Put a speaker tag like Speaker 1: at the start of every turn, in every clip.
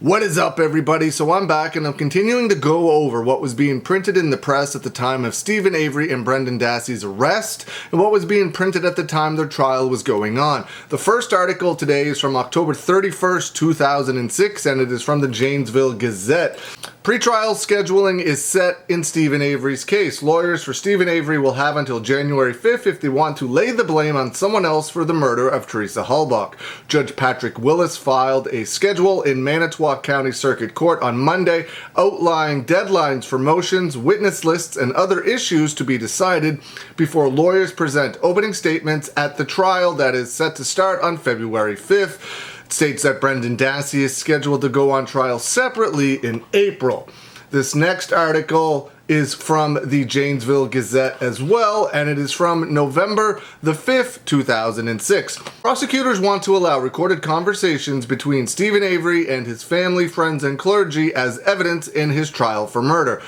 Speaker 1: What is up, everybody? So I'm back and I'm continuing to go over what was being printed in the press at the time of Steven Avery and Brendan Dassey's arrest and what was being printed at the time their trial was going on. The first article today is from October 31st, 2006, and it is from the Janesville Gazette. Pretrial scheduling is set in Steven Avery's case. Lawyers for Steven Avery will have until January 5th if they want to lay the blame on someone else for the murder of Teresa Halbach. Judge Patrick Willis filed a schedule in Manitowoc County Circuit Court on Monday outlining deadlines for motions, witness lists, and other issues to be decided before lawyers present opening statements at the trial that is set to start on February 5th. It states that Brendan Dassey is scheduled to go on trial separately in April. This next article is from the Janesville Gazette as well, and it is from November the 5th, 2006. Prosecutors want to allow recorded conversations between Steven Avery and his family, friends, and clergy as evidence in his trial for murder.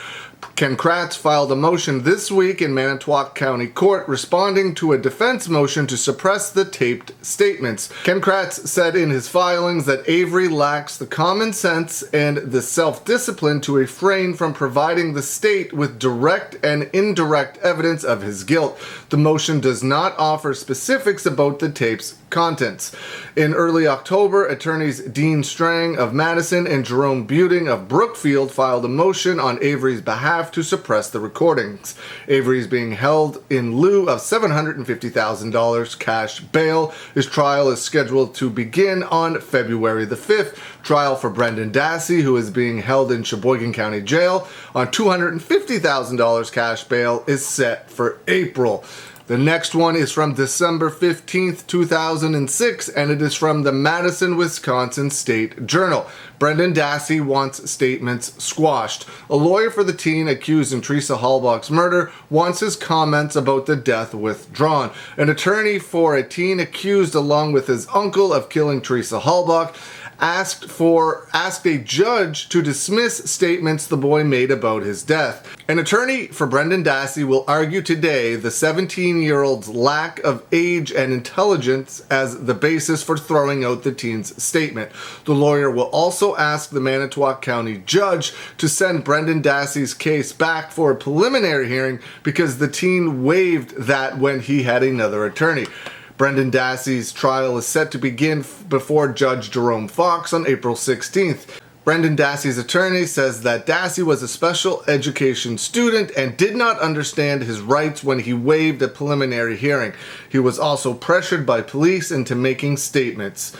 Speaker 1: Ken Kratz filed a motion this week in Manitowoc County Court responding to a defense motion to suppress the taped statements. Ken Kratz said in his filings that Avery lacks the common sense and the self-discipline to refrain from providing the state with direct and indirect evidence of his guilt. The motion does not offer specifics about the tape's contents. In early October, attorneys Dean Strang of Madison and Jerome Buting of Brookfield filed a motion on Avery's behalf to suppress the recordings. Avery is being held in lieu of $750,000 cash bail. His trial is scheduled to begin on February the 5th. Trial for Brendan Dassey, who is being held in Sheboygan County Jail on $250,000 cash bail, is set for April. The next one is from December 15th, 2006, and it is from the Madison, Wisconsin State Journal. Brendan Dassey wants statements squashed. A lawyer for the teen accused in Teresa Halbach's murder wants his comments about the death withdrawn. An attorney for a teen accused, along with his uncle, of killing Teresa Halbach, asked a judge to dismiss statements the boy made about his death. An attorney for Brendan Dassey will argue today the 17-year-old's lack of age and intelligence as the basis for throwing out the teen's statement. The lawyer will also ask the Manitowoc County judge to send Brendan Dassey's case back for a preliminary hearing because the teen waived that when he had another attorney. Brendan Dassey's trial is set to begin before Judge Jerome Fox on April 16th. Brendan Dassey's attorney says that Dassey was a special education student and did not understand his rights when he waived a preliminary hearing. He was also pressured by police into making statements.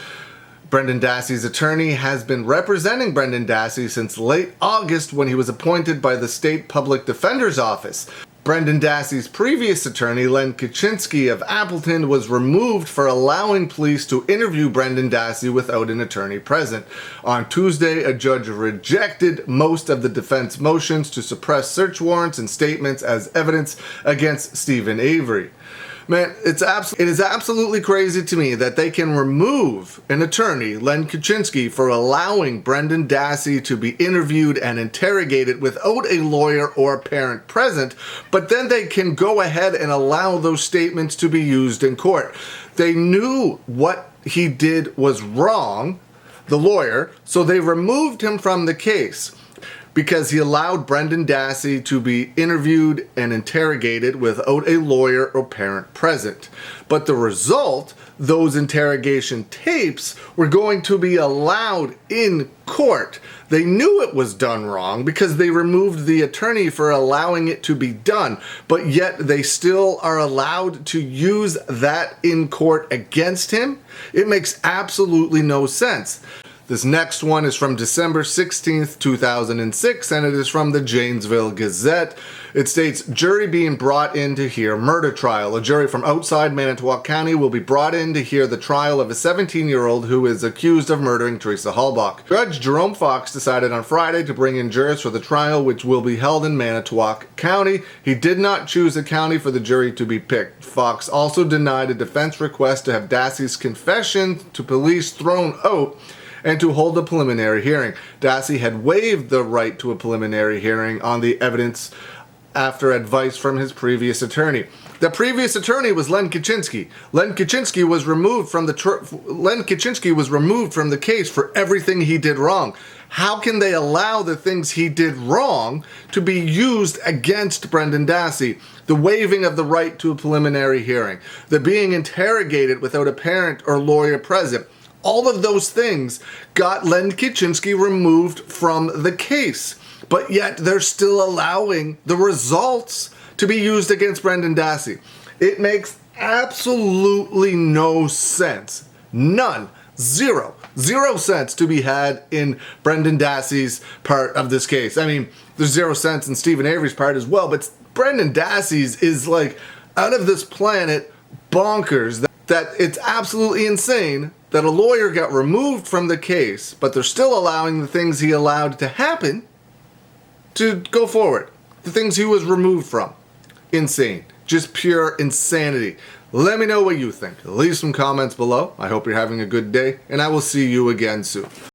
Speaker 1: Brendan Dassey's attorney has been representing Brendan Dassey since late August when he was appointed by the State Public Defender's Office. Brendan Dassey's previous attorney, Len Kaczynski of Appleton, was removed for allowing police to interview Brendan Dassey without an attorney present. On Tuesday, a judge rejected most of the defense motions to suppress search warrants and statements as evidence against Steven Avery. Man, it is absolutely crazy to me that they can remove an attorney, Len Kaczynski, for allowing Brendan Dassey to be interviewed and interrogated without a lawyer or a parent present, but then they can go ahead and allow those statements to be used in court. They knew what he did was wrong, the lawyer, so they removed him from the case because he allowed Brendan Dassey to be interviewed and interrogated without a lawyer or parent present. But the result, those interrogation tapes were going to be allowed in court. They knew it was done wrong because they removed the attorney for allowing it to be done, but yet they still are allowed to use that in court against him. It makes absolutely no sense. This next one is from December 16th, 2006, and it is from the Janesville Gazette. It states, jury being brought in to hear murder trial. A jury from outside Manitowoc County will be brought in to hear the trial of a 17-year-old who is accused of murdering Teresa Halbach. Judge Jerome Fox decided on Friday to bring in jurors for the trial, which will be held in Manitowoc County. He did not choose a county for the jury to be picked. Fox also denied a defense request to have Dassey's confession to police thrown out and to hold a preliminary hearing. Dassey had waived the right to a preliminary hearing on the evidence after advice from his previous attorney. The previous attorney was Len Kaczynski. Len Kaczynski was removed from the case for everything he did wrong. How can they allow the things he did wrong to be used against Brendan Dassey? The waiving of the right to a preliminary hearing, the being interrogated without a parent or lawyer present. All of those things got Len Kaczynski removed from the case. But yet they're still allowing the results to be used against Brendan Dassey. It makes absolutely no sense. None. Zero sense to be had in Brendan Dassey's part of this case. I mean, there's 0 cents in Stephen Avery's part as well, but Brendan Dassey's is like out of this planet bonkers that it's absolutely insane that a lawyer got removed from the case, but they're still allowing the things he allowed to happen to go forward. The things he was removed from. Insane. Just pure insanity. Let me know what you think. Leave some comments below. I hope you're having a good day, and I will see you again soon.